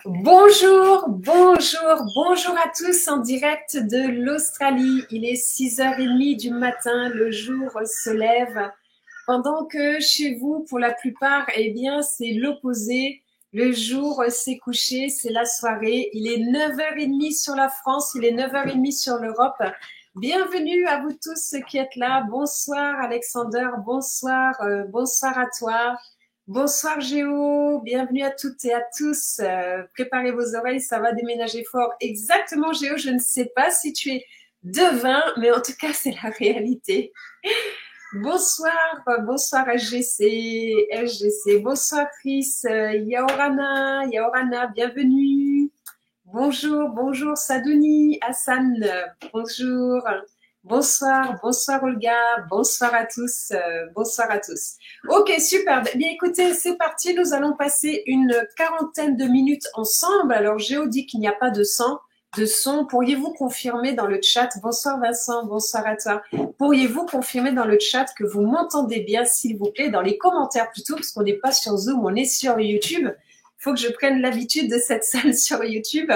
Bonjour, bonjour, bonjour à tous en direct de l'Australie. Il est 6h30 du matin, le jour se lève. Pendant que chez vous, pour la plupart, eh bien, c'est l'opposé. Le jour s'est couché, c'est la soirée. Il est 9h30 sur la France, il est 9h30 sur l'Europe. Bienvenue à vous tous qui êtes là. Bonsoir Alexander, bonsoir, bonsoir à toi. Bonsoir Géo, bienvenue à toutes et à tous. Préparez vos oreilles, ça va déménager fort. Exactement Géo, je ne sais pas si tu es devin, mais en tout cas c'est la réalité. Bonsoir, bonsoir SGC, SGC. Bonsoir Chris, Yaorana, bienvenue. Bonjour, bonjour Sadouni, Hassan, bonjour. Bonsoir, bonsoir Olga, bonsoir à tous, bonsoir à tous. Ok, super. Bien écoutez, c'est parti. Nous allons passer une quarantaine de minutes ensemble. Alors Géo dit qu'il n'y a pas de son. Pourriez-vous confirmer dans le chat? Bonsoir Vincent, bonsoir à toi. Pourriez-vous confirmer dans le chat que vous m'entendez bien, s'il vous plaît, dans les commentaires plutôt, parce qu'on n'est pas sur Zoom, on est sur YouTube. Il faut que je prenne l'habitude de cette salle sur YouTube.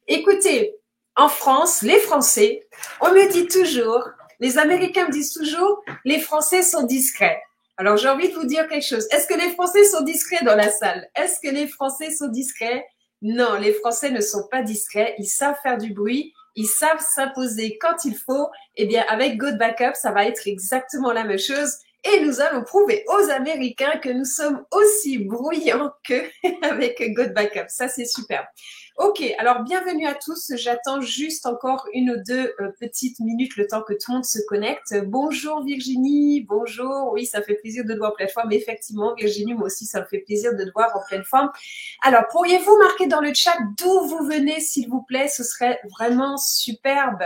Écoutez, en France, les Français, on me dit toujours, les Américains me disent toujours, les Français sont discrets. Alors, j'ai envie de vous dire quelque chose. Est-ce que les Français sont discrets dans la salle? Est-ce que les Français sont discrets? Non, les Français ne sont pas discrets. Ils savent faire du bruit. Ils savent s'imposer quand il faut. Eh bien, avec Good Backup, ça va être exactement la même chose. Et nous allons prouver aux Américains que nous sommes aussi bruyants qu'avec Good Backup. Ça, c'est super. Ok, alors bienvenue à tous. J'attends juste encore une ou deux petites minutes le temps que tout le monde se connecte. Bonjour Virginie, bonjour. Oui, ça fait plaisir de te voir en pleine forme. Effectivement, Virginie, moi aussi, ça me fait plaisir de te voir en pleine forme. Alors, pourriez-vous marquer dans le chat d'où vous venez, s'il vous plaît? Ce serait vraiment superbe.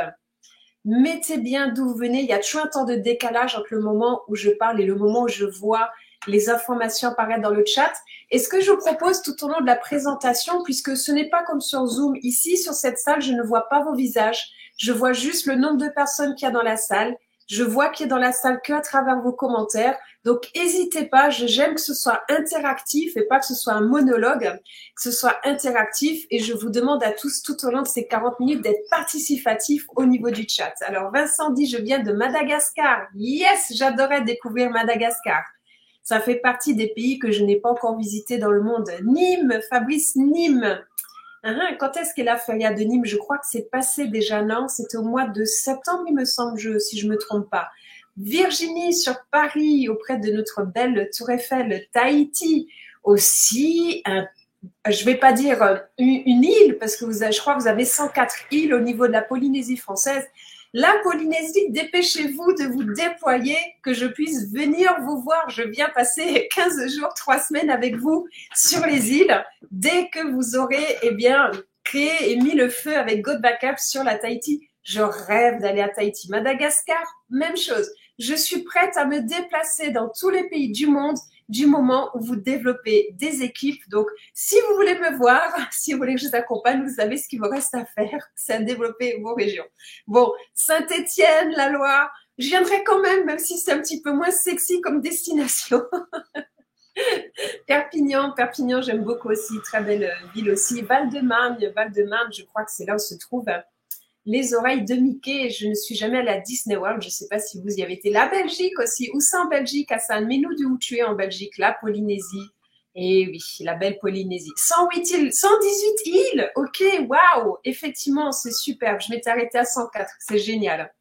Mettez bien d'où vous venez. Il y a toujours un temps de décalage entre le moment où je parle et le moment où je vois les informations apparaître dans le chat. Et ce que je vous propose tout au long de la présentation, puisque ce n'est pas comme sur Zoom, ici sur cette salle, je ne vois pas vos visages. Je vois juste le nombre de personnes qu'il y a dans la salle. Je vois qu'il y a dans la salle qu'à travers vos commentaires. Donc, n'hésitez pas. J'aime que ce soit interactif et pas que ce soit un monologue, que ce soit interactif. Et je vous demande à tous, tout au long de ces 40 minutes, d'être participatifs au niveau du chat. Alors, Vincent dit, je viens de Madagascar. Yes, j'adorais découvrir Madagascar. Ça fait partie des pays que je n'ai pas encore visités dans le monde. Nîmes, Fabrice, Nîmes. Quand est-ce qu'est la feria de Nîmes? Je crois que c'est passé déjà, non? C'était au mois de septembre, il me semble, si je me trompe pas. Virginie sur Paris, auprès de notre belle Tour Eiffel. Tahiti aussi, je vais pas dire une île, parce que je crois que vous avez 104 îles au niveau de la Polynésie française. La Polynésie, dépêchez-vous de vous déployer, que je puisse venir vous voir. Je viens passer 15 jours, 3 semaines avec vous sur les îles. Dès que vous aurez, créé et mis le feu avec Good Backup sur la Tahiti, je rêve d'aller à Tahiti. Madagascar, même chose. Je suis prête à me déplacer dans tous les pays du monde du moment où vous développez des équipes. Donc, si vous voulez me voir, si vous voulez que je vous accompagne, vous savez ce qu'il vous reste à faire, c'est à développer vos régions. Bon, Saint-Étienne, la Loire, je viendrai quand même si c'est un petit peu moins sexy comme destination. Perpignan, j'aime beaucoup aussi, très belle ville aussi. Val-de-Marne, je crois que c'est là où se trouvent les oreilles de Mickey. Je ne suis jamais allée à Disney World, je ne sais pas si vous y avez été. La Belgique aussi, où c'est en Belgique, Hassan? Mais nous, d'où tu es en Belgique? La Polynésie. Eh oui, la belle Polynésie. 108 îles, 118 îles. Ok, waouh. Effectivement, c'est super. Je m'étais arrêtée à 104. C'est génial.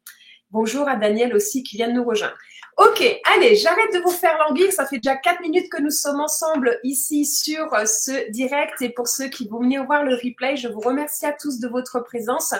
Bonjour à Daniel aussi qui vient de nous rejoindre. Ok, allez, j'arrête de vous faire languir. Ça fait déjà 4 minutes que nous sommes ensemble ici sur ce direct. Et pour ceux qui vont venir voir le replay, je vous remercie à tous de votre présence.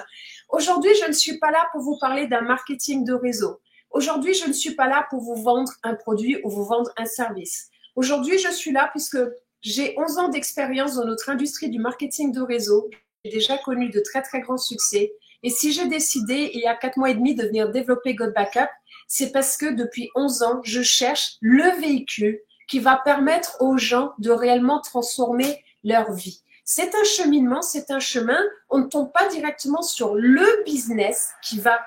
Aujourd'hui, je ne suis pas là pour vous parler d'un marketing de réseau. Aujourd'hui, je ne suis pas là pour vous vendre un produit ou vous vendre un service. Aujourd'hui, je suis là puisque j'ai 11 ans d'expérience dans notre industrie du marketing de réseau. J'ai déjà connu de très, très grands succès. Et si j'ai décidé, il y a 4 mois et demi, de venir développer Good Backup, c'est parce que depuis 11 ans, je cherche le véhicule qui va permettre aux gens de réellement transformer leur vie. C'est un cheminement, c'est un chemin. On ne tombe pas directement sur le business qui va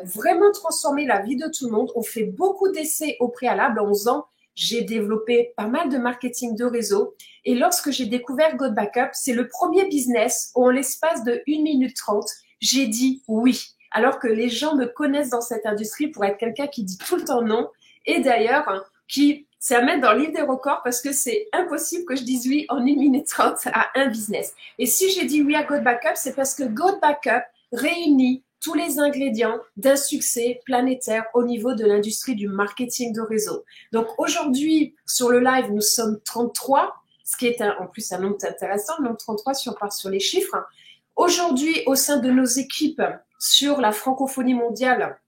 vraiment transformer la vie de tout le monde. On fait beaucoup d'essais au préalable en faisant j'ai développé pas mal de marketing de réseau. Et lorsque j'ai découvert GoBackup, c'est le premier business où en l'espace de 1 minute 30, j'ai dit oui. Alors que les gens me connaissent dans cette industrie pour être quelqu'un qui dit tout le temps non. Et d'ailleurs, c'est à mettre dans le livre des records parce que c'est impossible que je dise oui en 1 minute 30 à un business. Et si j'ai dit oui à GoBackup, c'est parce que GoBackup réunit tous les ingrédients d'un succès planétaire au niveau de l'industrie du marketing de réseau. Donc aujourd'hui, sur le live, nous sommes 33, ce qui est en plus un nombre intéressant, le nombre 33 si on part sur les chiffres. Aujourd'hui, au sein de nos équipes sur la francophonie mondiale,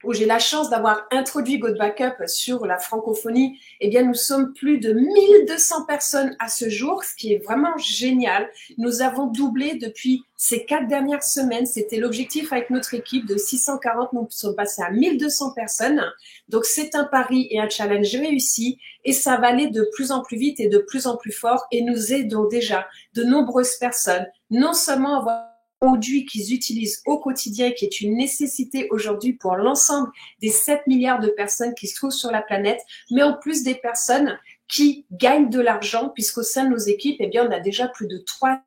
où j'ai la chance d'avoir introduit GoBackup sur la francophonie, eh bien, nous sommes plus de 1200 personnes à ce jour, ce qui est vraiment génial. Nous avons doublé depuis ces 4 dernières semaines. C'était l'objectif avec notre équipe de 640. Nous sommes passés à 1200 personnes. Donc, c'est un pari et un challenge réussi et ça va aller de plus en plus vite et de plus en plus fort et nous aidons déjà de nombreuses personnes, non seulement à avoir produit qu'ils utilisent au quotidien, qui est une nécessité aujourd'hui pour l'ensemble des 7 milliards de personnes qui se trouvent sur la planète, mais en plus des personnes qui gagnent de l'argent, puisqu'au sein de nos équipes, eh bien, on a déjà plus de 300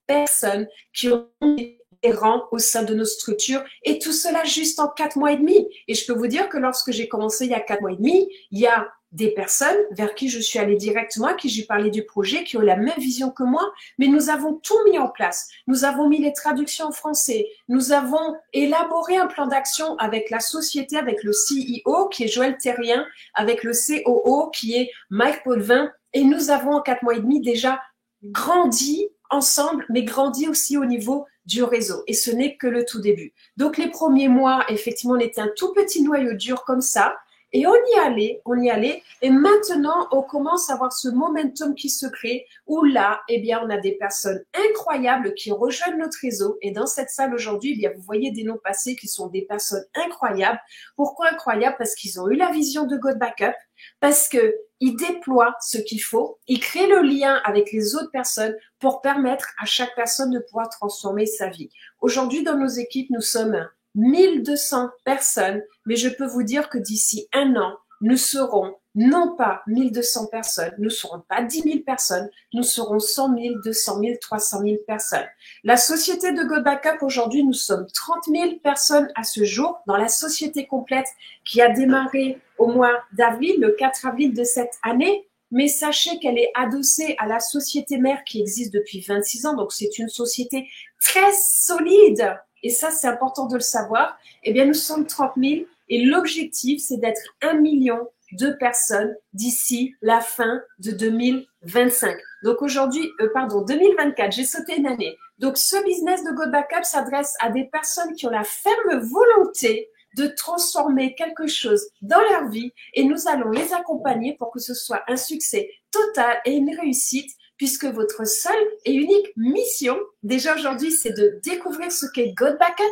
personnes qui ont des rangs au sein de nos structures, et tout cela juste en 4 mois et demi. Et je peux vous dire que lorsque j'ai commencé il y a 4 mois et demi, il y a des personnes vers qui je suis allée directement, à qui j'ai parlé du projet, qui ont la même vision que moi, mais nous avons tout mis en place. Nous avons mis les traductions en français. Nous avons élaboré un plan d'action avec la société, avec le CEO, qui est Joël Terrien, avec le COO, qui est Mike Potvin, et nous avons en 4 mois et demi déjà grandi ensemble, mais grandi aussi au niveau du réseau. Et ce n'est que le tout début. Donc les premiers mois, effectivement, on était un tout petit noyau dur comme ça. Et on y allait. Et maintenant, on commence à voir ce momentum qui se crée où là, eh bien, on a des personnes incroyables qui rejoignent notre réseau. Et dans cette salle aujourd'hui, eh bien, vous voyez des noms passés qui sont des personnes incroyables. Pourquoi incroyables? Parce qu'ils ont eu la vision de GoBackup, parce que ils déploient ce qu'il faut, ils créent le lien avec les autres personnes pour permettre à chaque personne de pouvoir transformer sa vie. Aujourd'hui, dans nos équipes, nous sommes 1200 personnes, mais je peux vous dire que d'ici 1 an, nous serons non pas 1200 personnes, nous ne serons pas 10 000 personnes, nous serons 100 000, 200 000, 300 000 personnes. La société de GoBackup, aujourd'hui, nous sommes 30 000 personnes à ce jour dans la société complète qui a démarré au mois d'avril, le 4 avril de cette année. Mais sachez qu'elle est adossée à la société mère qui existe depuis 26 ans, donc c'est une société très solide. Et ça, c'est important de le savoir. Eh bien, nous sommes 30 000 et l'objectif, c'est d'être 1 million de personnes d'ici la fin de 2025. Donc aujourd'hui, 2024, j'ai sauté une année. Donc ce business de GoBackup s'adresse à des personnes qui ont la ferme volonté de transformer quelque chose dans leur vie et nous allons les accompagner pour que ce soit un succès total et une réussite puisque votre seule et unique mission, déjà aujourd'hui, c'est de découvrir ce qu'est GoBackup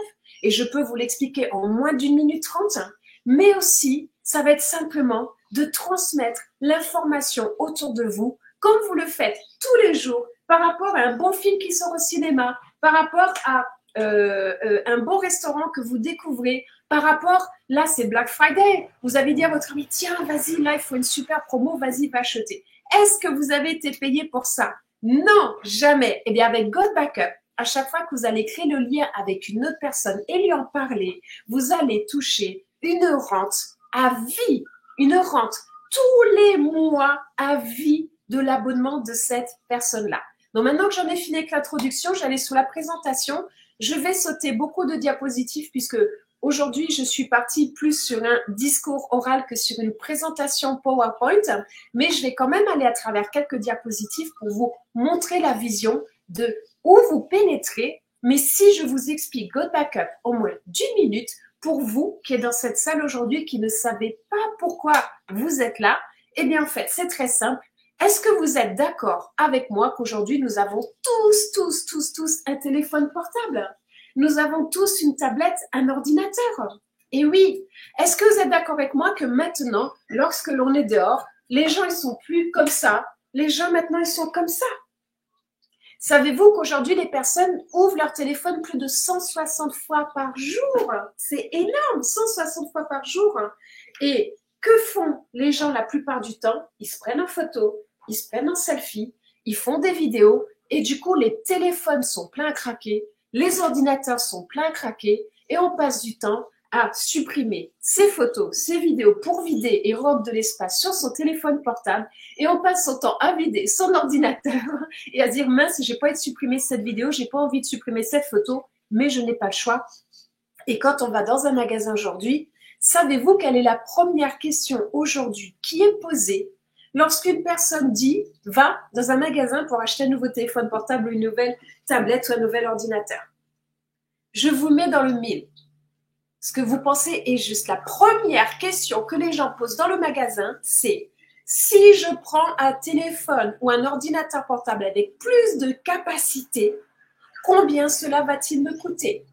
et je peux vous l'expliquer en moins d'1 minute 30, mais aussi, ça va être simplement de transmettre l'information autour de vous comme vous le faites tous les jours par rapport à un bon film qui sort au cinéma, par rapport à un bon restaurant que vous découvrez, par rapport, là c'est Black Friday, vous avez dit à votre ami, tiens, vas-y, là il faut une super promo, vas-y, va acheter. Est-ce que vous avez été payé pour ça? Non, jamais. Eh bien, avec GoBackup, à chaque fois que vous allez créer le lien avec une autre personne et lui en parler, vous allez toucher une rente à vie, une rente tous les mois à vie de l'abonnement de cette personne-là. Donc maintenant que j'en ai fini avec l'introduction, j'allais sur la présentation. Je vais sauter beaucoup de diapositives puisque aujourd'hui, je suis partie plus sur un discours oral que sur une présentation PowerPoint, mais je vais quand même aller à travers quelques diapositives pour vous montrer la vision de où vous pénétrez. Mais si je vous explique GoBackup en moins d'1 minute, pour vous qui êtes dans cette salle aujourd'hui, qui ne savez pas pourquoi vous êtes là, eh bien en fait, c'est très simple. Est-ce que vous êtes d'accord avec moi qu'aujourd'hui, nous avons tous un téléphone portable? Nous avons tous une tablette, un ordinateur. Et oui, est-ce que vous êtes d'accord avec moi que maintenant, lorsque l'on est dehors, les gens, ils sont plus comme ça. Les gens, maintenant, ils sont comme ça. Savez-vous qu'aujourd'hui, les personnes ouvrent leur téléphone plus de 160 fois par jour? C'est énorme, 160 fois par jour. Et Que font les gens la plupart du temps? Ils se prennent en photo, ils se prennent en selfie, ils font des vidéos et du coup, les téléphones sont pleins à craquer, les ordinateurs sont pleins à craquer et on passe du temps à supprimer ses photos, ses vidéos pour vider et rendre de l'espace sur son téléphone portable et on passe son temps à vider son ordinateur et à dire mince, j'ai pas envie de supprimer cette vidéo, j'ai pas envie de supprimer cette photo, mais je n'ai pas le choix. Et quand on va dans un magasin aujourd'hui, savez-vous quelle est la première question aujourd'hui qui est posée lorsqu'une personne va dans un magasin pour acheter un nouveau téléphone portable ou une nouvelle tablette ou un nouvel ordinateur? Je vous mets dans le mille. Ce que vous pensez est juste. La première question que les gens posent dans le magasin, c'est si je prends un téléphone ou un ordinateur portable avec plus de capacité, combien cela va-t-il me coûter?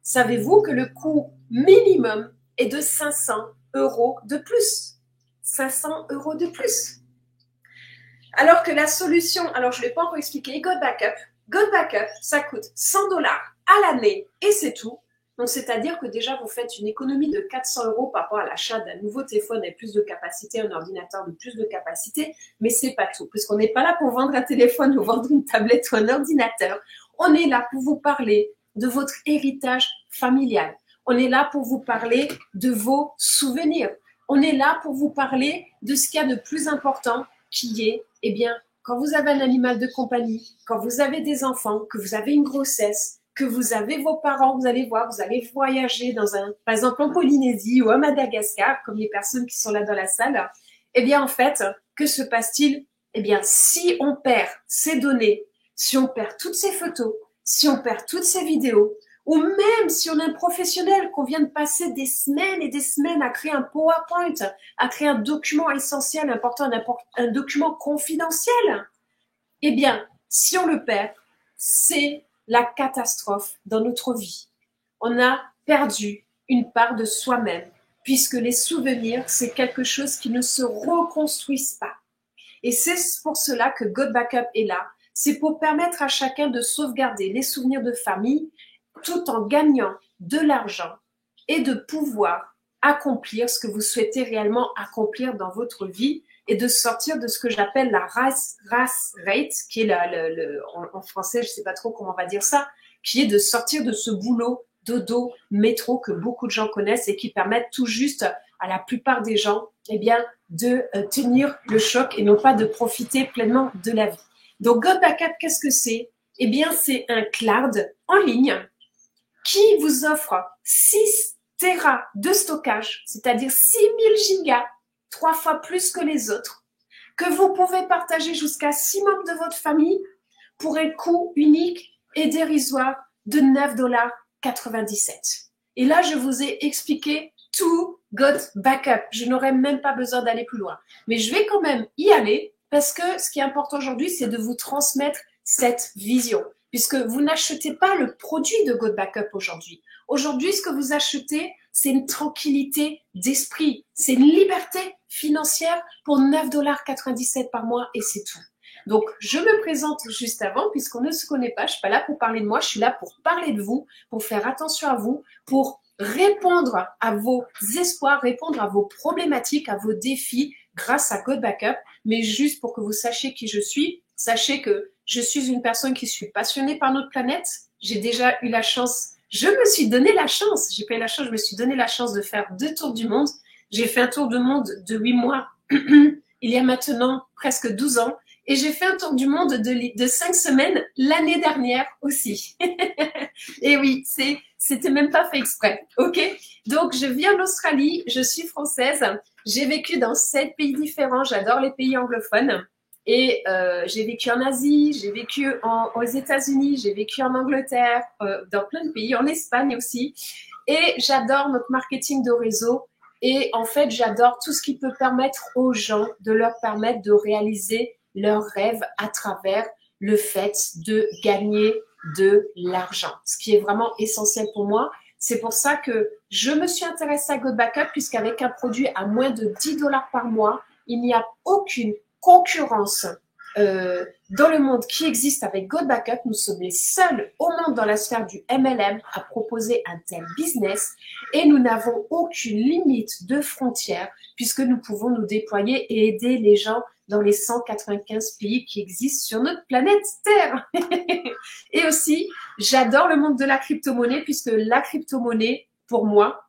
Savez-vous que le coût minimum est de 500 € de plus? 500 € de plus. Alors que la solution, alors je ne vais pas encore expliquer, GoBackup, ça coûte 100 $ à l'année et c'est tout. Donc, c'est-à-dire que déjà, vous faites une économie de 400 € par rapport à l'achat d'un nouveau téléphone avec plus de capacité, un ordinateur de plus de capacité, mais c'est pas tout. Puisqu'on n'est pas là pour vendre un téléphone ou vendre une tablette ou un ordinateur. On est là pour vous parler de votre héritage familial. On est là pour vous parler de vos souvenirs. On est là pour vous parler de ce qu'il y a de plus important qui est, eh bien, quand vous avez un animal de compagnie, quand vous avez des enfants, que vous avez une grossesse, que vous avez vos parents, vous allez voir, vous allez voyager par exemple en Polynésie ou à Madagascar, comme les personnes qui sont là dans la salle, eh bien en fait, que se passe-t-il? Eh bien, si on perd ces données, si on perd toutes ces photos, si on perd toutes ces vidéos, ou même si on est un professionnel, qu'on vient de passer des semaines et des semaines à créer un PowerPoint, à créer un document essentiel, important, un document confidentiel, eh bien, si on le perd, c'est la catastrophe dans notre vie. On a perdu une part de soi-même, puisque les souvenirs, c'est quelque chose qui ne se reconstruisent pas. Et c'est pour cela que GoBackup est là. C'est pour permettre à chacun de sauvegarder les souvenirs de famille tout en gagnant de l'argent et de pouvoir accomplir ce que vous souhaitez réellement accomplir dans votre vie et de sortir de ce que j'appelle la race rate, qui est en français, je ne sais pas trop comment on va dire ça, qui est de sortir de ce boulot dodo métro que beaucoup de gens connaissent et qui permettent tout juste à la plupart des gens eh bien, de tenir le choc et non pas de profiter pleinement de la vie. Donc GoBackup, qu'est-ce que c'est? Eh bien, c'est un cloud en ligne qui vous offre 6 Tera de stockage, c'est-à-dire 6000 gigas, 3 fois plus que les autres, que vous pouvez partager jusqu'à 6 membres de votre famille pour un coût unique et dérisoire de 9,97 $. Et là, je vous ai expliqué tout GoBackup. Je n'aurais même pas besoin d'aller plus loin. Mais je vais quand même y aller parce que ce qui est important aujourd'hui, c'est de vous transmettre cette vision. Puisque vous n'achetez pas le produit de GoBackup aujourd'hui. Aujourd'hui, ce que vous achetez, c'est une tranquillité d'esprit. C'est une liberté financière pour 9,97 $ par mois et c'est tout. Donc, je me présente juste avant, puisqu'on ne se connaît pas. Je ne suis pas là pour parler de moi, je suis là pour parler de vous, pour faire attention à vous, pour répondre à vos espoirs, répondre à vos problématiques, à vos défis grâce à GoBackup. Mais juste pour que vous sachiez qui je suis, sachez que je suis une personne qui suis passionnée par notre planète. J'ai déjà eu la chance, je me suis donné la chance, j'ai pas eu la chance, je me suis donné la chance de faire 2 tours du monde. J'ai fait un tour du monde de 8 mois, il y a maintenant presque 12 ans. Et j'ai fait un tour du monde de 5 semaines l'année dernière aussi. Et oui, c'était même pas fait exprès, ok? Donc, je vis en Australie, je suis française, j'ai vécu dans 7 pays différents, j'adore les pays anglophones. Et j'ai vécu en Asie, j'ai vécu aux États-Unis, j'ai vécu en Angleterre, dans plein de pays, en Espagne aussi. Et j'adore notre marketing de réseau. Et en fait, j'adore tout ce qui peut permettre aux gens de leur permettre de réaliser leurs rêves à travers le fait de gagner de l'argent. Ce qui est vraiment essentiel pour moi. C'est pour ça que je me suis intéressée à GoBackup puisqu'avec un produit à moins de 10 $ par mois, il n'y a aucune concurrence dans le monde qui existe avec GoBackup. Nous sommes les seuls au monde dans la sphère du MLM à proposer un tel business et nous n'avons aucune limite de frontières puisque nous pouvons nous déployer et aider les gens dans les 195 pays qui existent sur notre planète Terre. Et aussi, j'adore le monde de la crypto-monnaie puisque la crypto-monnaie, pour moi,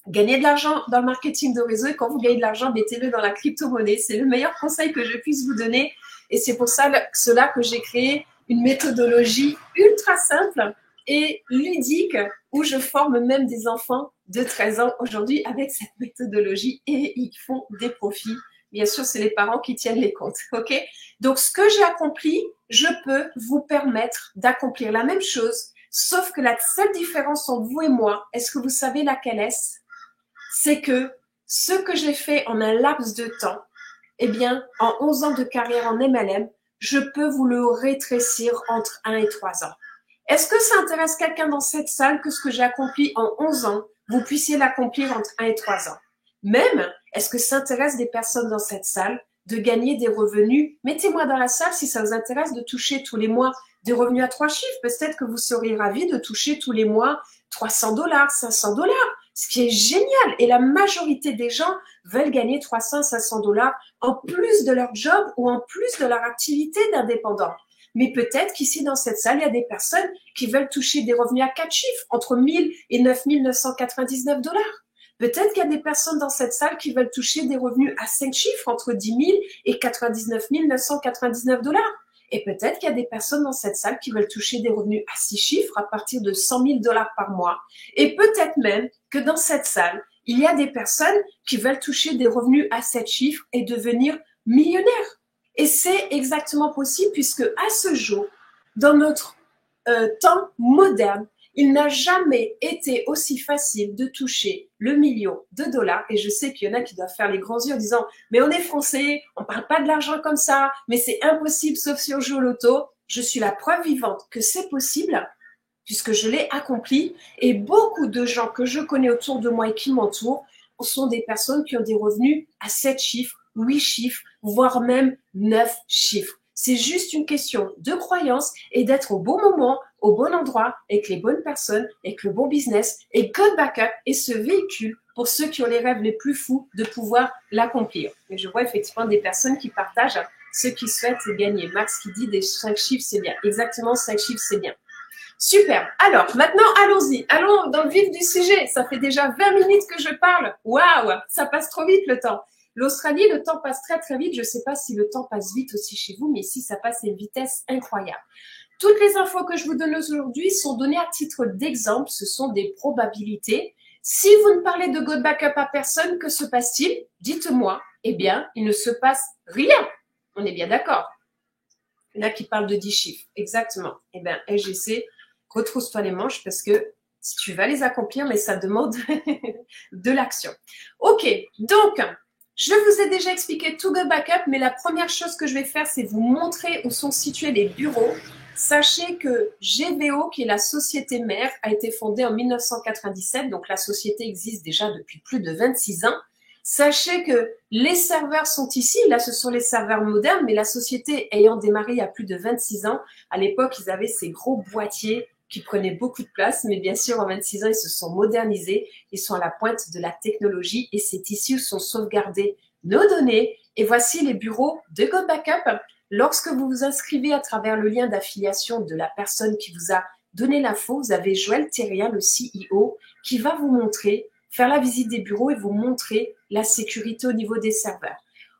gagner de l'argent dans le marketing de réseau et quand vous gagnez de l'argent, mettez-le dans la crypto-monnaie. C'est le meilleur conseil que je puisse vous donner. Et c'est pour cela que j'ai créé une méthodologie ultra simple et ludique où je forme même des enfants de 13 ans aujourd'hui avec cette méthodologie et ils font des profits. Bien sûr, c'est les parents qui tiennent les comptes. Ok? Donc, ce que j'ai accompli, je peux vous permettre d'accomplir la même chose, sauf que la seule différence entre vous et moi, est-ce que vous savez laquelle est-ce? C'est que ce que j'ai fait en un laps de temps, eh bien, en 11 ans de carrière en MLM, je peux vous le rétrécir entre 1 et 3 ans. Est-ce que ça intéresse quelqu'un dans cette salle que ce que j'ai accompli en 11 ans, vous puissiez l'accomplir entre 1 et 3 ans? Même, est-ce que ça intéresse des personnes dans cette salle de gagner des revenus? Mettez-moi dans la salle si ça vous intéresse de toucher tous les mois des revenus à 3 chiffres. Peut-être que vous seriez ravis de toucher tous les mois 300 $, 500 $, ce qui est génial. Et la majorité des gens veulent gagner 300, 500 $ en plus de leur job ou en plus de leur activité d'indépendant. Mais peut-être qu'ici, dans cette salle, il y a des personnes qui veulent toucher des revenus à 4 chiffres, entre 1000 et 999 $. Peut-être qu'il y a des personnes dans cette salle qui veulent toucher des revenus à 5 chiffres, entre 10 000 et 99 999 $. Et peut-être qu'il y a des personnes dans cette salle qui veulent toucher des revenus à 6 chiffres à partir de 100 000 $ par mois. Et peut-être même que dans cette salle, il y a des personnes qui veulent toucher des revenus à 7 chiffres et devenir millionnaires. Et c'est exactement possible puisque à ce jour, dans notre temps moderne, il n'a jamais été aussi facile de toucher le million de dollars. Et je sais qu'il y en a qui doivent faire les grands yeux en disant « Mais on est français, on parle pas de l'argent comme ça, mais c'est impossible sauf si on joue au loto. » Je suis la preuve vivante que c'est possible puisque je l'ai accompli. Et beaucoup de gens que je connais autour de moi et qui m'entourent sont des personnes qui ont des revenus à 7 chiffres, 8 chiffres, voire même 9 chiffres. C'est juste une question de croyance et d'être au bon moment, au bon endroit, avec les bonnes personnes, avec le bon business. Et GoBackup est ce véhicule pour ceux qui ont les rêves les plus fous de pouvoir l'accomplir. Et je vois effectivement des personnes qui partagent ceux qui souhaitent gagner. Max qui dit des 5 chiffres, c'est bien. Exactement, 5 chiffres, c'est bien. Super. Alors, maintenant, allons-y. Allons dans le vif du sujet. Ça fait déjà 20 minutes que je parle. Waouh, ça passe trop vite le temps. L'Australie, le temps passe très très vite. Je ne sais pas si le temps passe vite aussi chez vous, mais ici, ça passe à une vitesse incroyable. Toutes les infos que je vous donne aujourd'hui sont données à titre d'exemple. Ce sont des probabilités. Si vous ne parlez de GoBackup à personne, que se passe-t-il? Dites-moi. Eh bien, il ne se passe rien. On est bien d'accord. Il y en a qui parlent de 10 chiffres. Exactement. Eh bien, LGC, retrousse-toi les manches parce que si tu vas les accomplir, mais ça demande de l'action. Ok, donc, je vous ai déjà expliqué tout GoBackup, mais la première chose que je vais faire, c'est vous montrer où sont situés les bureaux. Sachez que GVO, qui est la société mère, a été fondée en 1997, donc la société existe déjà depuis plus de 26 ans. Sachez que les serveurs sont ici, là ce sont les serveurs modernes, mais la société ayant démarré il y a plus de 26 ans, à l'époque ils avaient ces gros boîtiers qui prenaient beaucoup de place, mais bien sûr en 26 ans ils se sont modernisés, ils sont à la pointe de la technologie et c'est ici où sont sauvegardées nos données. Et voici les bureaux de GoBackup. Lorsque vous vous inscrivez à travers le lien d'affiliation de la personne qui vous a donné l'info, vous avez Joël Thérien, le CEO, qui va vous montrer, faire la visite des bureaux et vous montrer la sécurité au niveau des serveurs.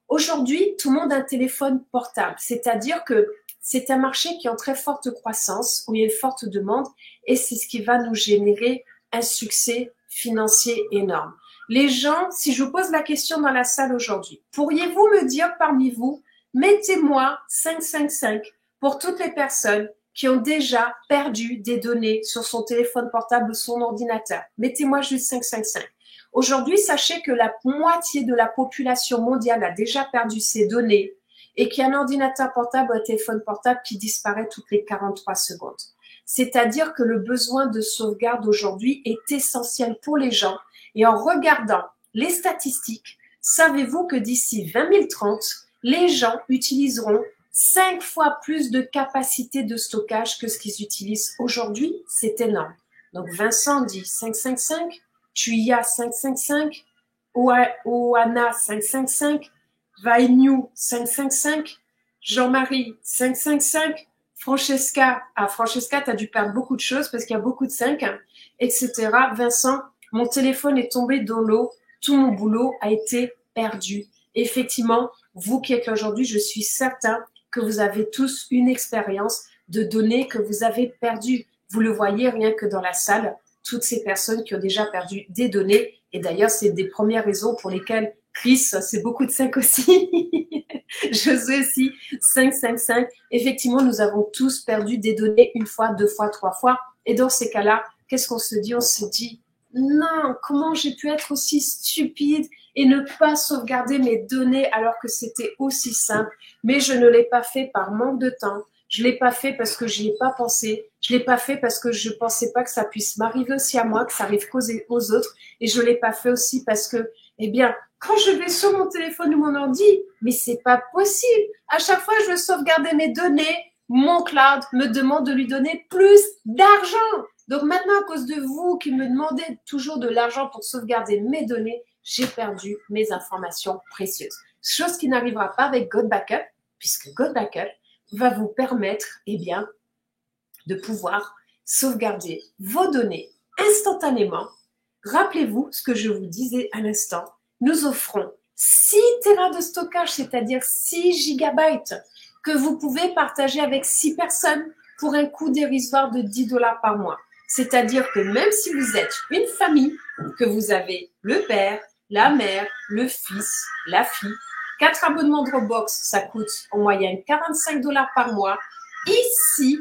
Aujourd'hui, tout le monde a un téléphone portable, c'est-à-dire que c'est un marché qui est en très forte croissance, où il y a une forte demande et c'est ce qui va nous générer un succès financier énorme. Les gens, si je vous pose la question dans la salle aujourd'hui, pourriez-vous me dire parmi vous, mettez-moi 555 pour toutes les personnes qui ont déjà perdu des données sur son téléphone portable ou son ordinateur. Mettez-moi juste 555. Aujourd'hui, sachez que la moitié de la population mondiale a déjà perdu ses données et qu'il y a un ordinateur portable ou un téléphone portable qui disparaît toutes les 43 secondes. C'est-à-dire que le besoin de sauvegarde aujourd'hui est essentiel pour les gens. Et en regardant les statistiques, savez-vous que d'ici 2030, les gens utiliseront 5 fois plus de capacité de stockage que ce qu'ils utilisent aujourd'hui. C'est énorme. Donc, Vincent dit 555, Tuya 555, Oana 555, Vainu 555, Jean-Marie 555, Francesca, Francesca, tu as dû perdre beaucoup de choses parce qu'il y a beaucoup de 5, hein, etc. Vincent, mon téléphone est tombé dans l'eau, tout mon boulot a été perdu. Effectivement, vous qui êtes là aujourd'hui, je suis certain que vous avez tous une expérience de données que vous avez perdues. Vous le voyez rien que dans la salle, toutes ces personnes qui ont déjà perdu des données. Et d'ailleurs, c'est des premières raisons pour lesquelles Chris, c'est beaucoup de 5 aussi. Josué aussi, 5, 5, 5. Effectivement, nous avons tous perdu des données une fois, deux fois, trois fois. Et dans ces cas-là, qu'est-ce qu'on se dit? On se dit, non, comment j'ai pu être aussi stupide et ne pas sauvegarder mes données alors que c'était aussi simple. Mais je ne l'ai pas fait par manque de temps. Je l'ai pas fait parce que j'y ai pas pensé. Je l'ai pas fait parce que je pensais pas que ça puisse m'arriver aussi à moi, que ça arrive aux autres. Et je l'ai pas fait aussi parce que, eh bien, quand je vais sur mon téléphone ou mon ordi, mais c'est pas possible. À chaque fois, je veux sauvegarder mes données. Mon cloud me demande de lui donner plus d'argent. Donc maintenant, à cause de vous qui me demandez toujours de l'argent pour sauvegarder mes données, j'ai perdu mes informations précieuses. Chose qui n'arrivera pas avec God Backup, puisque God Backup va vous permettre, eh bien, de pouvoir sauvegarder vos données instantanément. Rappelez-vous ce que je vous disais à l'instant. Nous offrons 6 Tera de stockage, c'est-à-dire 6 gigabytes que vous pouvez partager avec 6 personnes pour un coût dérisoire de 10 $ par mois. C'est-à-dire que même si vous êtes une famille, que vous avez le père, la mère, le fils, la fille, 4 abonnements Dropbox, ça coûte en moyenne 45 $ par mois. Ici,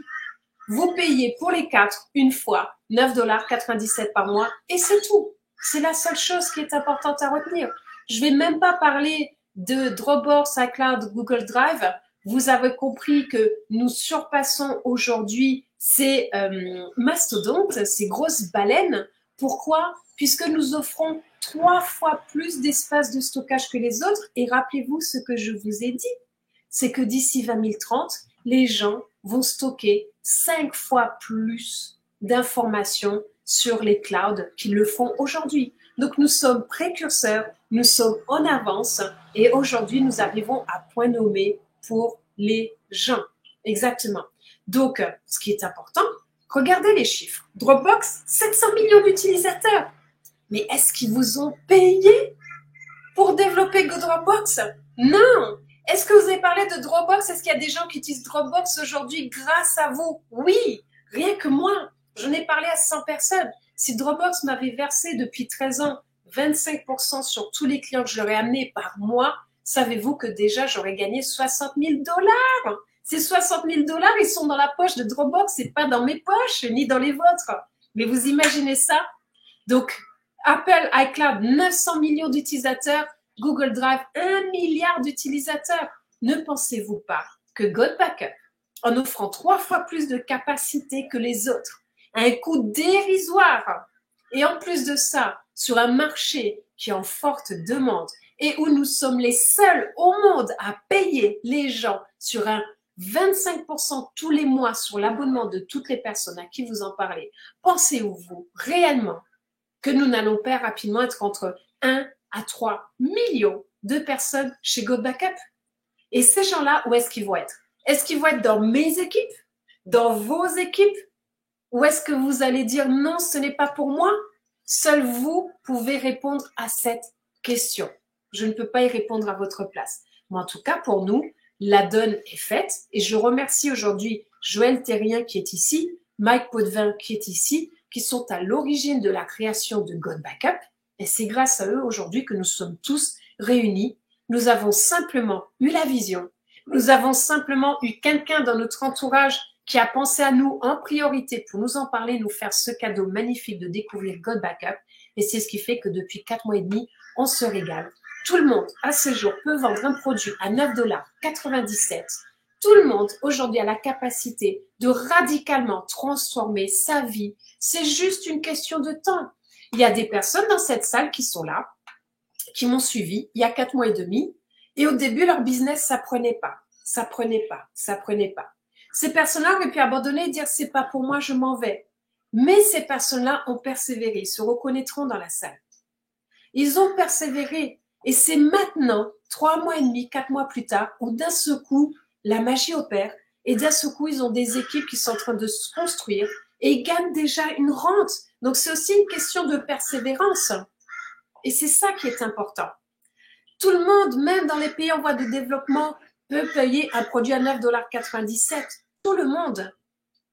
vous payez pour les 4 une fois 9,97 $ par mois et c'est tout. C'est la seule chose qui est importante à retenir. Je vais même pas parler de Dropbox, iCloud, Google Drive. Vous avez compris que nous surpassons aujourd'hui ces mastodontes, ces grosses baleines. Pourquoi? Puisque nous offrons 3 fois plus d'espace de stockage que les autres. Et rappelez-vous ce que je vous ai dit, c'est que d'ici 2030, les gens vont stocker 5 fois plus d'informations sur les clouds qu'ils le font aujourd'hui. Donc nous sommes précurseurs, nous sommes en avance et aujourd'hui nous arrivons à point nommé pour les gens. Exactement. Donc, ce qui est important, regardez les chiffres. Dropbox, 700 millions d'utilisateurs. Mais est-ce qu'ils vous ont payé pour développer Dropbox? Non. Est-ce que vous avez parlé de Dropbox? Est-ce qu'il y a des gens qui utilisent Dropbox aujourd'hui grâce à vous? Oui, rien que moi. J'en ai parlé à 100 personnes. Si Dropbox m'avait versé depuis 13 ans 25% sur tous les clients que je leur ai amenés par mois, savez-vous que déjà j'aurais gagné 60 000 $? Ces 60 000 $, ils sont dans la poche de Dropbox, c'est pas dans mes poches ni dans les vôtres. Mais vous imaginez ça? Donc, Apple iCloud, 900 millions d'utilisateurs. Google Drive, 1 milliard d'utilisateurs. Ne pensez-vous pas que God Backup, en offrant 3 fois plus de capacité que les autres, à un coût dérisoire, et en plus de ça, sur un marché qui est en forte demande et où nous sommes les seuls au monde à payer les gens sur un 25% tous les mois sur l'abonnement de toutes les personnes à qui vous en parlez, pensez-vous réellement que nous n'allons pas rapidement être entre 1 à 3 millions de personnes chez God Backup? Et ces gens-là, où est-ce qu'ils vont être? Est-ce qu'ils vont être dans mes équipes? Dans vos équipes? Ou est-ce que vous allez dire non, ce n'est pas pour moi? Seul vous pouvez répondre à cette question. Je ne peux pas y répondre à votre place. Mais en tout cas, pour nous, la donne est faite. Et je remercie aujourd'hui Joël Terrien qui est ici, Mike Potvin qui est ici, qui sont à l'origine de la création de God Backup. Et c'est grâce à eux aujourd'hui que nous sommes tous réunis. Nous avons simplement eu la vision. Nous avons simplement eu quelqu'un dans notre entourage qui a pensé à nous en priorité pour nous en parler, nous faire ce cadeau magnifique de découvrir God Backup. Et c'est ce qui fait que depuis 4 mois et demi, on se régale. Tout le monde, à ce jour, peut vendre un produit à 9,97 $. Tout le monde, aujourd'hui, a la capacité de radicalement transformer sa vie. C'est juste une question de temps. Il y a des personnes dans cette salle qui sont là, qui m'ont suivi il y a 4 mois et demi. Et au début, leur business, ça prenait pas. ça prenait pas, ça prenait pas. Ces personnes-là auraient pu abandonner et dire c'est pas pour moi, je m'en vais. Mais ces personnes-là ont persévéré, ils se reconnaîtront dans la salle. Ils ont persévéré et c'est maintenant, 3 mois et demi, 4 mois plus tard, où d'un seul coup, la magie opère et d'un seul coup, ils ont des équipes qui sont en train de se construire et ils gagnent déjà une rente. Donc, c'est aussi une question de persévérance. Et c'est ça qui est important. Tout le monde, même dans les pays en voie de développement, peut payer un produit à 9,97 $.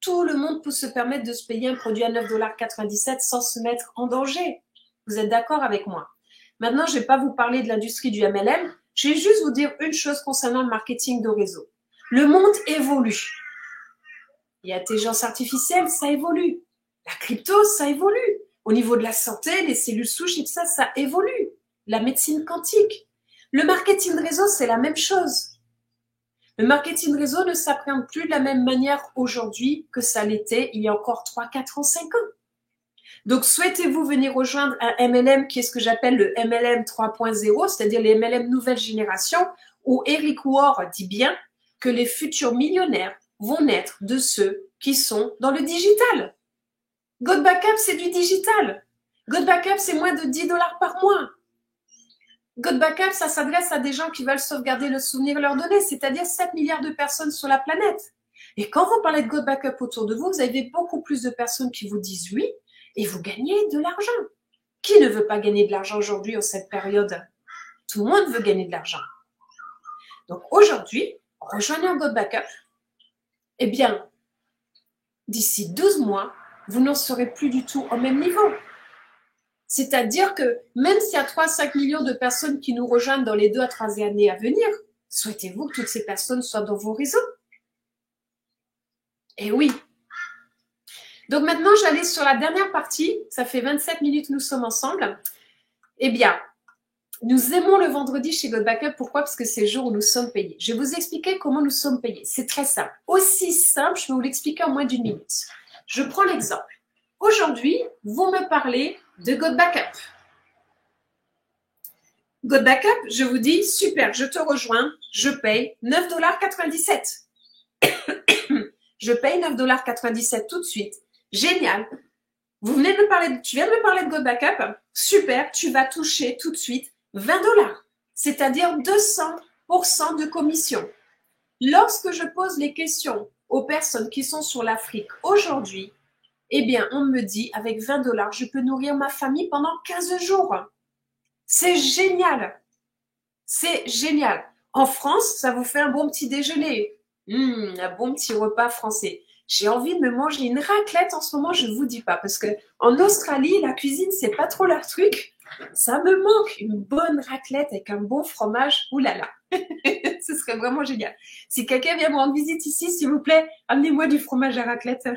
Tout le monde peut se permettre de se payer un produit à 9,97 $ sans se mettre en danger. Vous êtes d'accord avec moi? Maintenant, je ne vais pas vous parler de l'industrie du MLM. Je vais juste vous dire une chose concernant le marketing de réseau. Le monde évolue. Il y a l'intelligence artificielle, ça évolue. La crypto, ça évolue. Au niveau de la santé, les cellules souches et tout ça, ça évolue. La médecine quantique. Le marketing de réseau, c'est la même chose. Le marketing de réseau ne s'appréhende plus de la même manière aujourd'hui que ça l'était il y a encore 3, 4 ans, 5 ans. Donc, souhaitez-vous venir rejoindre un MLM qui est ce que j'appelle le MLM 3.0, c'est-à-dire les MLM nouvelle génération, où Eric Worre dit bien que les futurs millionnaires vont naître de ceux qui sont dans le digital. God Backup, c'est du digital. God Backup, c'est moins de 10 $ par mois. God Backup, ça s'adresse à des gens qui veulent sauvegarder le souvenir et leurs données, c'est-à-dire 7 milliards de personnes sur la planète. Et quand vous parlez de God Backup autour de vous, vous avez beaucoup plus de personnes qui vous disent oui et vous gagnez de l'argent. Qui ne veut pas gagner de l'argent aujourd'hui en cette période? Tout le monde veut gagner de l'argent. Donc aujourd'hui, en rejoignant God Backup, eh bien, d'ici 12 mois, vous n'en serez plus du tout au même niveau. C'est-à-dire que même s'il y a 3 à 5 millions de personnes qui nous rejoignent dans les 2 à 3 années à venir, souhaitez-vous que toutes ces personnes soient dans vos réseaux? Eh oui. Donc maintenant, j'allais sur la dernière partie. Ça fait 27 minutes que nous sommes ensemble. Eh bien, nous aimons le vendredi chez God Backup. Pourquoi? Parce que c'est le jour où nous sommes payés. Je vais vous expliquer comment nous sommes payés. C'est très simple. Aussi simple, je vais vous l'expliquer en moins d'1 minute. Je prends l'exemple. Aujourd'hui, vous me parlez de God Backup. God Backup, je vous dis, super, je te rejoins, je paye 9,97 $. Je paye 9,97 $ tout de suite. Génial. Tu viens de me parler de God Backup. Super, tu vas toucher tout de suite 20 $. C'est-à-dire 200% de commission. Lorsque je pose les questions aux personnes qui sont sur l'Afrique aujourd'hui, eh bien, on me dit, avec 20 $, je peux nourrir ma famille pendant 15 jours. C'est génial. C'est génial. En France, ça vous fait un bon petit déjeuner. Un bon petit repas français. J'ai envie de me manger une raclette en ce moment, je ne vous dis pas. Parce que en Australie, la cuisine, c'est pas trop leur truc. Ça me manque une bonne raclette avec un bon fromage. Ouh là là. Ce serait vraiment génial. Si quelqu'un vient me rendre visite ici, s'il vous plaît, amenez-moi du fromage à raclette.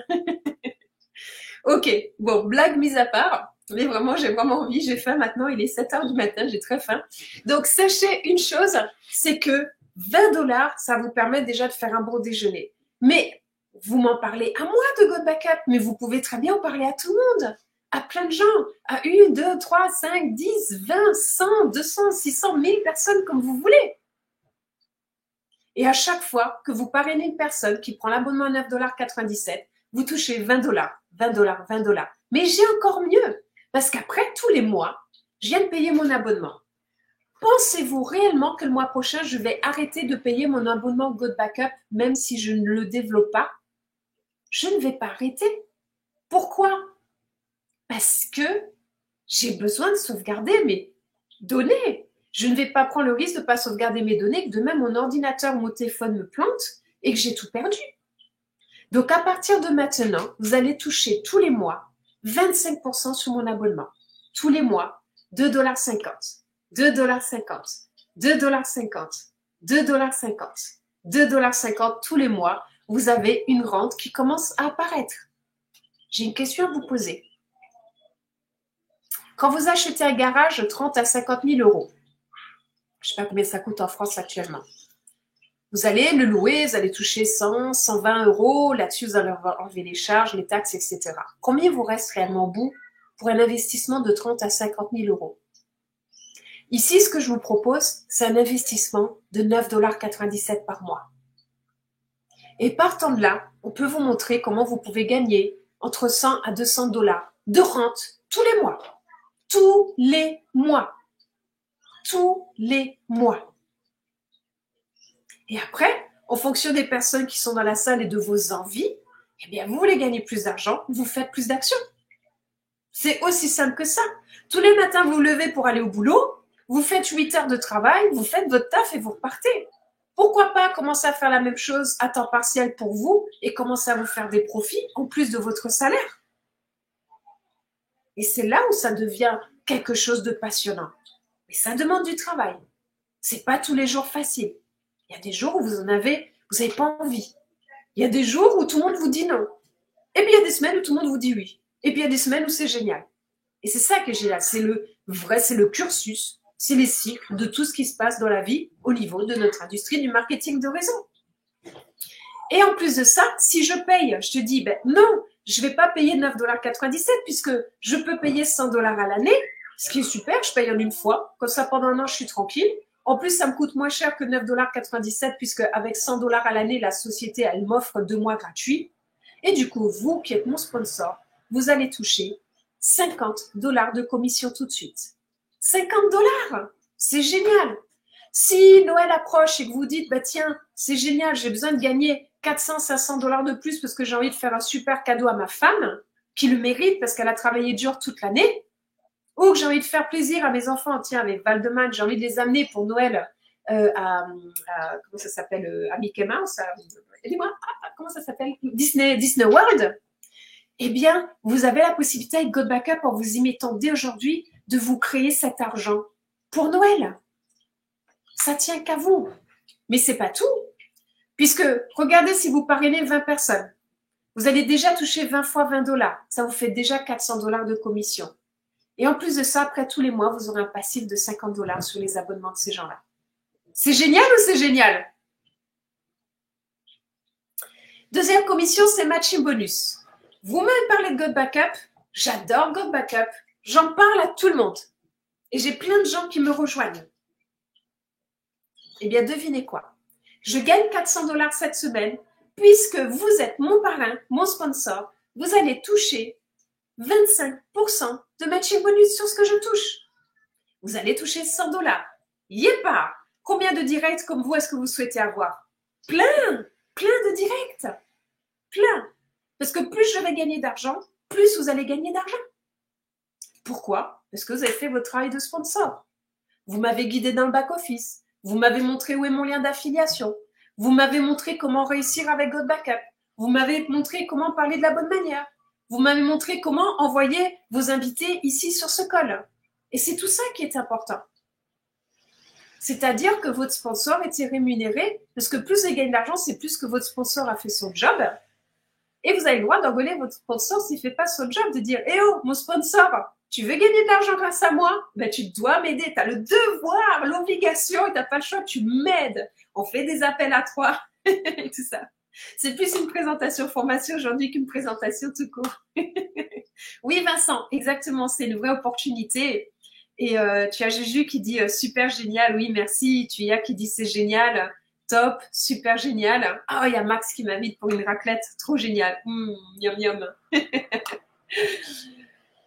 Ok, bon, blague mise à part, mais vraiment, j'ai vraiment envie, j'ai faim maintenant, il est 7 h du matin, j'ai très faim. Donc, sachez une chose, c'est que 20 $, ça vous permet déjà de faire un bon déjeuner. Mais vous m'en parlez à moi de God Backup, mais vous pouvez très bien en parler à tout le monde, à plein de gens, à 1, 2, 3, 5, 10, 20, 100, 200, 600, 1000 personnes comme vous voulez. Et à chaque fois que vous parrainez une personne qui prend l'abonnement à 9,97 $, vous touchez 20 $, 20 $, 20 $. Mais j'ai encore mieux, parce qu'après, tous les mois, je viens de payer mon abonnement. Pensez-vous réellement que le mois prochain, je vais arrêter de payer mon abonnement God Backup, même si je ne le développe pas? Je ne vais pas arrêter. Pourquoi? Parce que j'ai besoin de sauvegarder mes données. Je ne vais pas prendre le risque de ne pas sauvegarder mes données, que demain mon ordinateur ou mon téléphone me plante et que j'ai tout perdu. Donc, à partir de maintenant, vous allez toucher tous les mois 25% sur mon abonnement. Tous les mois, 2,50 $, 2,50 $, 2,50 $, 2,50 $, 2,50 $ tous les mois. Vous avez une rente qui commence à apparaître. J'ai une question à vous poser. Quand vous achetez un garage, 30 à 50 000 €, je ne sais pas combien ça coûte en France actuellement. Vous allez le louer, vous allez toucher 100, 120 €. Là-dessus, vous allez enlever les charges, les taxes, etc. Combien vous reste réellement au bout pour un investissement de 30 à 50 000 €? Ici, ce que je vous propose, c'est un investissement de 9,97 $ par mois. Et partant de là, on peut vous montrer comment vous pouvez gagner entre 100 à 200 dollars de rente tous les mois. Tous les mois. Tous les mois. Et après, en fonction des personnes qui sont dans la salle et de vos envies, eh bien, vous voulez gagner plus d'argent, vous faites plus d'actions. C'est aussi simple que ça. Tous les matins, vous vous levez pour aller au boulot, vous faites 8 heures de travail, vous faites votre taf et vous repartez. Pourquoi pas commencer à faire la même chose à temps partiel pour vous et commencer à vous faire des profits en plus de votre salaire? Et c'est là où ça devient quelque chose de passionnant. Mais ça demande du travail. C'est pas tous les jours facile. Il y a des jours où vous n'avez pas envie. Il y a des jours où tout le monde vous dit non. Et puis il y a des semaines où tout le monde vous dit oui. Et puis il y a des semaines où c'est génial. Et c'est ça qui est génial. C'est le cursus, c'est les cycles de tout ce qui se passe dans la vie au niveau de notre industrie du marketing de réseau. Et en plus de ça, si je paye, je te dis, ben non, je ne vais pas payer 9,97 $ puisque je peux payer 100 $ à l'année, ce qui est super, je paye en une fois. Comme ça, pendant un an, je suis tranquille. En plus, ça me coûte moins cher que 9,97 $ puisque avec 100 $ à l'année, la société, elle m'offre 2 mois gratuits. Et du coup, vous qui êtes mon sponsor, vous allez toucher 50 $ de commission tout de suite. 50 $, c'est génial. Si Noël approche et que vous dites, bah tiens, c'est génial, j'ai besoin de gagner 400, 500 $ de plus parce que j'ai envie de faire un super cadeau à ma femme, qui le mérite parce qu'elle a travaillé dur toute l'année, ou que j'ai envie de faire plaisir à mes enfants, tiens, avec Valdeman, j'ai envie de les amener pour Noël comment ça s'appelle, à Mickey Mouse, aidez-moi, comment ça s'appelle, Disney World. Eh bien, vous avez la possibilité avec God Backup, en vous y mettant dès aujourd'hui, de vous créer cet argent pour Noël. Ça tient qu'à vous. Mais c'est pas tout. Puisque, regardez, si vous parrainez 20 personnes, vous allez déjà toucher 20 fois 20 $. Ça vous fait déjà 400 $ de commission. Et en plus de ça, après tous les mois, vous aurez un passif de 50 $ sur les abonnements de ces gens-là. C'est génial ou c'est génial? Deuxième commission, c'est matching bonus. Vous m'avez parlé de God Backup. J'adore God Backup. J'en parle à tout le monde. Et j'ai plein de gens qui me rejoignent. Eh bien, devinez quoi? Je gagne 400 $ cette semaine puisque vous êtes mon parrain, mon sponsor. Vous allez toucher 25% de matching bonus sur ce que je touche. Vous allez toucher 100 $. Yépa! Combien de directs comme vous est-ce que vous souhaitez avoir? Plein de directs. Plein. Parce que plus je vais gagner d'argent, plus vous allez gagner d'argent. Pourquoi? Parce que vous avez fait votre travail de sponsor. Vous m'avez guidé dans le back-office. Vous m'avez montré où est mon lien d'affiliation. Vous m'avez montré comment réussir avec God Backup. Vous m'avez montré comment parler de la bonne manière. Vous m'avez montré comment envoyer vos invités ici sur ce call. Et c'est tout ça qui est important. C'est-à-dire que votre sponsor était rémunéré, parce que plus il gagne d'argent, c'est plus que votre sponsor a fait son job. Et vous avez le droit d'engueuler votre sponsor s'il ne fait pas son job, de dire « Eh oh, mon sponsor, tu veux gagner de l'argent grâce à moi? Ben, tu dois m'aider, tu as le devoir, l'obligation, et tu n'as pas le choix, tu m'aides. On fait des appels à 3, et tout ça. » C'est plus une présentation formation aujourd'hui qu'une présentation tout court. Oui, Vincent, exactement, c'est une vraie opportunité. Et tu as Juju qui dit super génial, oui, merci. Tu as qui dit c'est génial, top, super génial. Ah, il y a Max qui m'invite pour une raclette, trop génial. Miam miam.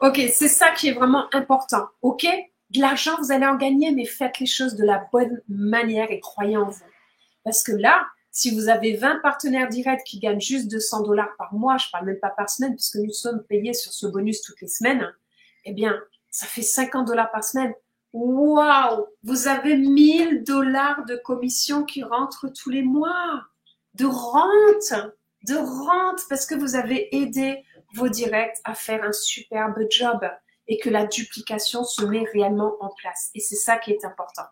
Ok, c'est ça qui est vraiment important. Ok, de l'argent, vous allez en gagner, mais faites les choses de la bonne manière et croyez en vous. Parce que là, si vous avez 20 partenaires directs qui gagnent juste 200 $ par mois, je parle même pas par semaine, puisque nous sommes payés sur ce bonus toutes les semaines, eh bien, ça fait 50 $ par semaine. Waouh! Vous avez 1000 $ de commission qui rentrent tous les mois. De rente, parce que vous avez aidé vos directs à faire un superbe job et que la duplication se met réellement en place. Et c'est ça qui est important.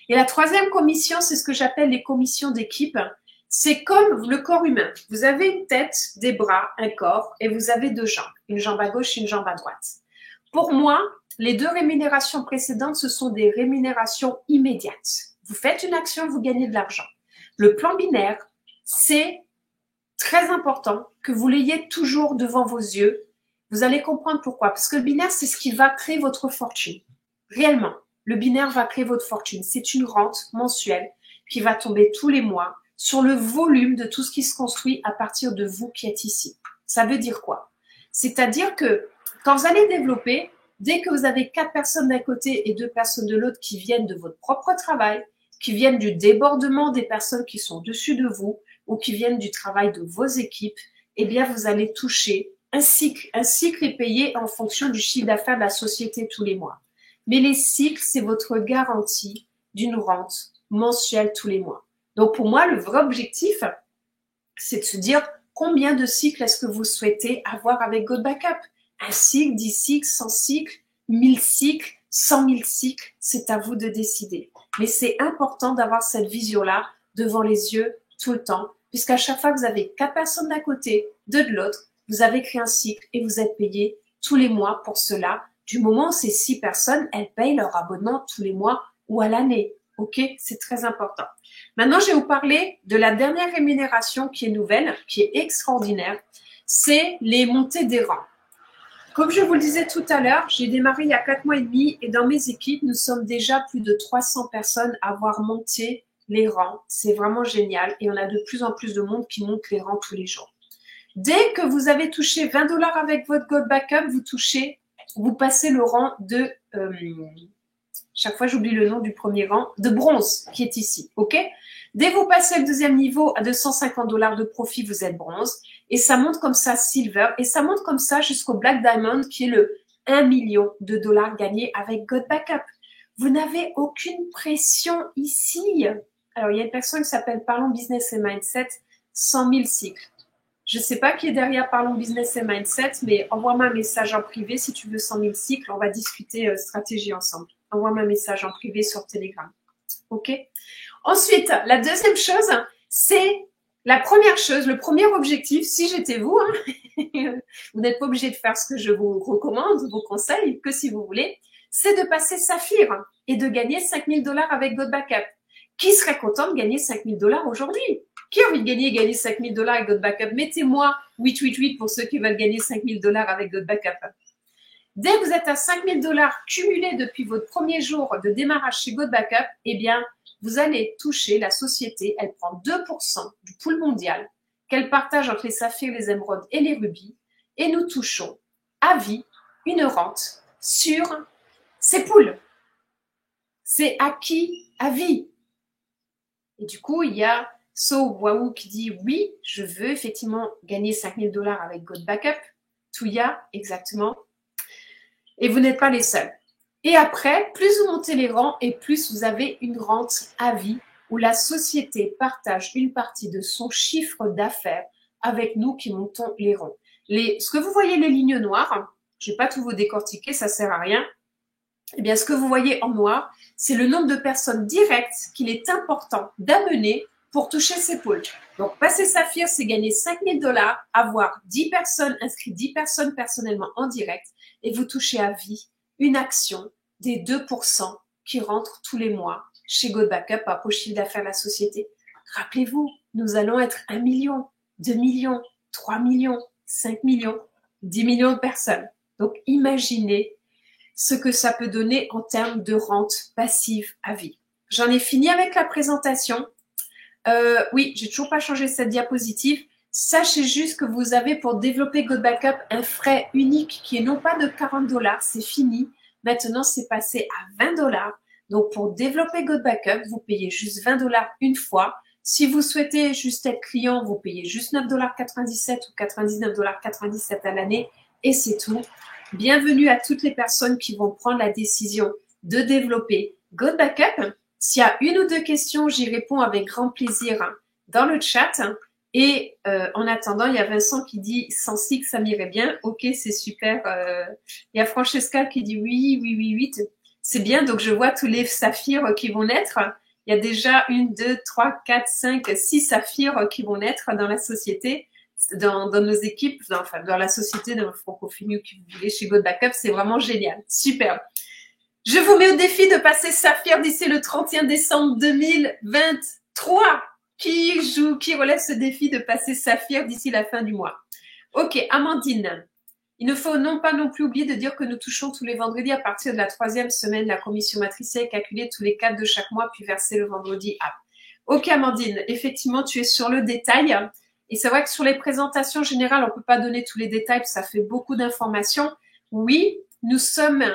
Et la troisième commission, c'est ce que j'appelle les commissions d'équipe. C'est comme le corps humain. Vous avez une tête, des bras, un corps et vous avez 2 jambes. Une jambe à gauche et une jambe à droite. Pour moi, les 2 rémunérations précédentes, ce sont des rémunérations immédiates. Vous faites une action, vous gagnez de l'argent. Le plan binaire, c'est très important que vous l'ayez toujours devant vos yeux. Vous allez comprendre pourquoi. Parce que le binaire, c'est ce qui va créer votre fortune. Réellement, le binaire va créer votre fortune. C'est une rente mensuelle qui va tomber tous les mois sur le volume de tout ce qui se construit à partir de vous qui êtes ici. Ça veut dire quoi? C'est-à-dire que quand vous allez développer, dès que vous avez 4 personnes d'un côté et 2 personnes de l'autre qui viennent de votre propre travail, qui viennent du débordement des personnes qui sont au-dessus de vous ou qui viennent du travail de vos équipes, eh bien, vous allez toucher un cycle. Un cycle est payé en fonction du chiffre d'affaires de la société tous les mois. Mais les cycles, c'est votre garantie d'une rente mensuelle tous les mois. Donc, pour moi, le vrai objectif, c'est de se dire combien de cycles est-ce que vous souhaitez avoir avec Go Backup. Un cycle, 10 cycles, 100 cycles, 1000 cycles, 100 000 cycles, c'est à vous de décider. Mais c'est important d'avoir cette vision-là devant les yeux tout le temps, puisqu'à chaque fois que vous avez 4 personnes d'un côté, 2 de l'autre, vous avez créé un cycle et vous êtes payé tous les mois pour cela. Du moment où ces 6 personnes, elles payent leur abonnement tous les mois ou à l'année. Ok, c'est très important. Maintenant, je vais vous parler de la dernière rémunération qui est nouvelle, qui est extraordinaire. C'est les montées des rangs. Comme je vous le disais tout à l'heure, j'ai démarré il y a 4 mois et demi et dans mes équipes, nous sommes déjà plus de 300 personnes à avoir monté les rangs. C'est vraiment génial et on a de plus en plus de monde qui monte les rangs tous les jours. Dès que vous avez touché 20 $ avec votre Gold Backup, vous passez le rang de, chaque fois j'oublie le nom du premier rang, de bronze qui est ici, ok? Dès que vous passez le deuxième niveau à 250 $ de profit, vous êtes bronze. Et ça monte comme ça silver. Et ça monte comme ça jusqu'au Black Diamond qui est le 1 million de dollars gagnés avec God Backup. Vous n'avez aucune pression ici. Alors, il y a une personne qui s'appelle Parlons Business et Mindset, 100 000 cycles. Je ne sais pas qui est derrière Parlons Business et Mindset, mais envoie-moi un message en privé si tu veux 100 000 cycles. On va discuter stratégie ensemble. Envoie-moi un message en privé sur Telegram. OK? Ensuite, la deuxième chose, c'est la première chose, le premier objectif, si j'étais vous, vous n'êtes pas obligé de faire ce que je vous recommande, vous conseille, que si vous voulez, c'est de passer Saphir et de gagner 5 000 $ avec God Backup. Qui serait content de gagner 5 000 $ aujourd'hui? Qui a envie de gagner 5 000 $ avec God Backup? Mettez-moi 888 pour ceux qui veulent gagner 5 000 $ avec God Backup. Dès que vous êtes à 5 000 $ cumulés depuis votre premier jour de démarrage chez God Backup, eh bien, vous allez toucher la société, elle prend 2% du pool mondial qu'elle partage entre les saphirs, les émeraudes et les rubis et nous touchons à vie une rente sur ces pools. C'est acquis à vie. Et du coup, il y a So Waou qui dit oui, je veux effectivement gagner 5 000 $ avec God Backup. Touya, exactement. Et vous n'êtes pas les seuls. Et après, plus vous montez les rangs et plus vous avez une rente à vie où la société partage une partie de son chiffre d'affaires avec nous qui montons les rangs. Ce que vous voyez, les lignes noires, je ne vais pas tout vous décortiquer, ça ne sert à rien. Eh bien, ce que vous voyez en noir, c'est le nombre de personnes directes qu'il est important d'amener pour toucher ces pôles. Donc, passer Saphir, c'est gagner 5 000 $, avoir 10 personnes, inscrire 10 personnes personnellement en direct et vous touchez à vie une action des 2% qui rentrent tous les mois chez God Backup au chiffre d'affaires de la société. Rappelez-vous, nous allons être 1 million, 2 millions, 3 millions, 5 millions, 10 millions de personnes. Donc, imaginez ce que ça peut donner en termes de rente passive à vie. J'en ai fini avec la présentation. Oui, j'ai toujours pas changé cette diapositive. Sachez juste que vous avez pour développer God Backup un frais unique qui est non pas de 40 $, c'est fini. Maintenant, c'est passé à 20 $. Donc, pour développer God Backup, vous payez juste 20 $ une fois. Si vous souhaitez juste être client, vous payez juste 9,97 $ ou 99,97 $ à l'année et c'est tout. Bienvenue à toutes les personnes qui vont prendre la décision de développer God Backup. S'il y a une ou deux questions, j'y réponds avec grand plaisir dans le chat. Et en attendant, il y a Vincent qui dit « Sans cycle, ça m'irait bien ». Ok, c'est super. Il y a Francesca qui dit « Oui, oui, oui, oui ». C'est bien, donc je vois tous les saphirs qui vont naître. Il y a déjà 1, 2, 3, 4, 5, 6 saphirs qui vont naître dans la société, dans nos équipes, dans la société, dans le francophonie que vous voulez chez God Backup. C'est vraiment génial. Super. Je vous mets au défi de passer Saphir d'ici le 31 décembre 2023. Qui relève ce défi de passer Saphir d'ici la fin du mois? Ok, Amandine. Il ne faut non plus oublier de dire que nous touchons tous les vendredis à partir de la 3e semaine la commission matricielle calculée tous les 4 de chaque mois puis versée le vendredi. Ok, Amandine, effectivement, tu es sur le détail. Et c'est vrai que sur les présentations générales, on ne peut pas donner tous les détails, ça fait beaucoup d'informations. Oui, nous sommes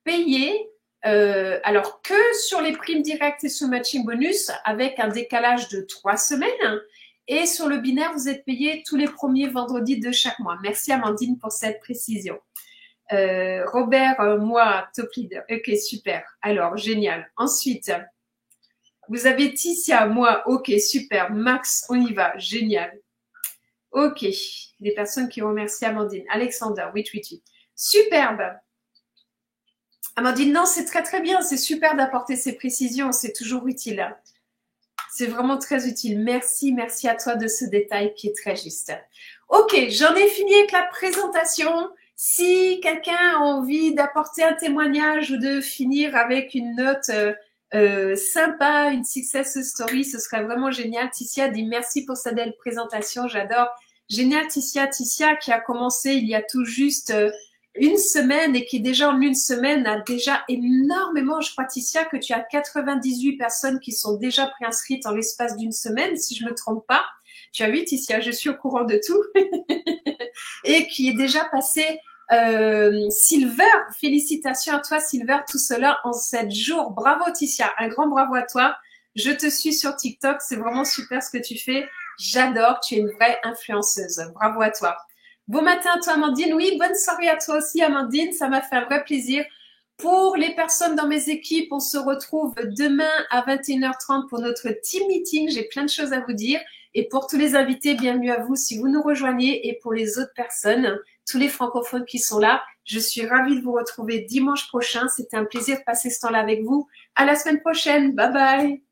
payés, alors que sur les primes directes et sur matching bonus, avec un décalage de 3 semaines. Et sur le binaire, vous êtes payé tous les premiers vendredis de chaque mois. Merci Amandine pour cette précision. Robert, moi, top leader. Ok, super. Alors, génial. Ensuite, vous avez Ticia, moi, ok, super. Max, on y va, génial. Ok, des personnes qui remercient Amandine. Alexander, oui, oui, oui. Superbe. Amandine, non, c'est très très bien, c'est super d'apporter ces précisions, c'est toujours utile. C'est vraiment très utile. Merci, merci à toi de ce détail qui est très juste. Ok, j'en ai fini avec la présentation. Si quelqu'un a envie d'apporter un témoignage ou de finir avec une note sympa, une success story, ce serait vraiment génial. Ticia dit merci pour sa belle présentation, j'adore. Génial, Ticia. Ticia qui a commencé il y a tout juste une semaine et qui déjà en une semaine a déjà énormément, je crois Ticia que tu as 98 personnes qui sont déjà préinscrites en l'espace d'une semaine, si je ne me trompe pas. Tu as vu Ticia, je suis au courant de tout. Et qui est déjà passé Silver. Félicitations à toi Silver, tout cela en 7 jours. Bravo Ticia, un grand bravo à toi. Je te suis sur TikTok, c'est vraiment super ce que tu fais. J'adore, tu es une vraie influenceuse. Bravo à toi. Bon matin à toi Amandine. Oui, bonne soirée à toi aussi Amandine. Ça m'a fait un vrai plaisir. Pour les personnes dans mes équipes, on se retrouve demain à 21h30 pour notre team meeting. J'ai plein de choses à vous dire. Et pour tous les invités, bienvenue à vous si vous nous rejoignez. Et pour les autres personnes, tous les francophones qui sont là, je suis ravie de vous retrouver dimanche prochain. C'était un plaisir de passer ce temps-là avec vous. À la semaine prochaine. Bye bye.